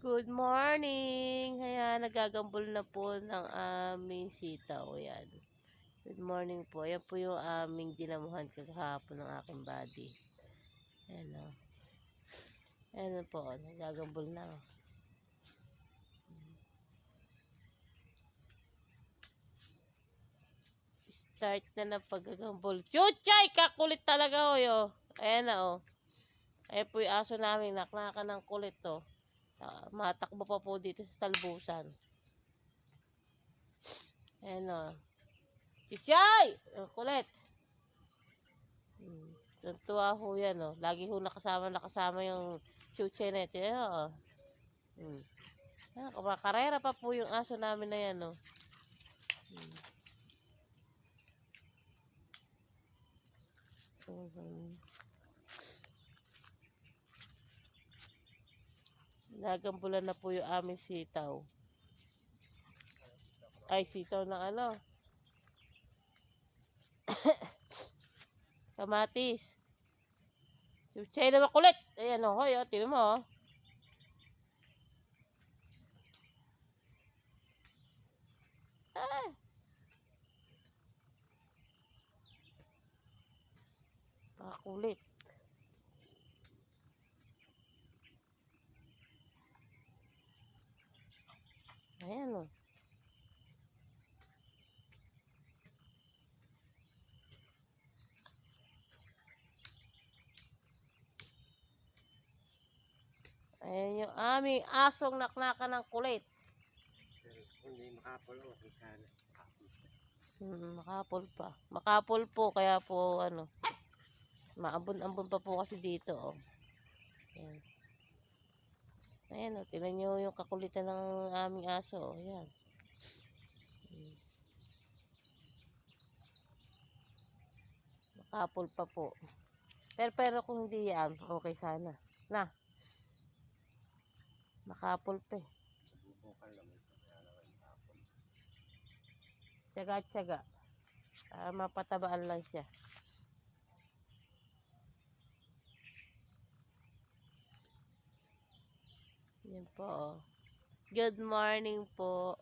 Good morning! Ayan, nagagambol na po ng aming sitaw. Ayan. Good morning po. Ayan po yung aming dinamuhan kahapon ng aking body. Ayan o. Ayan po, nagagambol na. Start na ng paggagambol. Chuchay! Kakulit talaga o yo. Ayan na o. Ayan po yung aso namin. Naknaka ng kulit o. Matakbo pa po dito sa talbusan. Ayan o. Chuchay! Kulit. Tuntua ho yan, oh. Lagi ho nakasama yung chuche na ito. Yan, oh. Karera pa po yung aso namin na yan, oh. Nagambulan na po yung aming sitaw. Ay, sitaw ng ano? Kamatis. Chuche na makulit. Ayan, oh. Hoy, oh. Tignan mo, oh. Ah. Pakakulit. Ayan, oh. Ayan yung aming asong naknaka ng kulit. Hindi makapol o. Makapol pa. Makapol po, kaya po, ano, maambon-ambon pa po kasi dito, oh. Ayan. Ayan, oh. Tingnan nyo yung kakulitan ng aming aso, oh. Ayan. Makapol pa po. Pero kung hindi yan, okay sana. Na. Makapol pa eh. Tsaga-tsaga. Mapatabaan lang siya. Yan po, oh. Good morning po.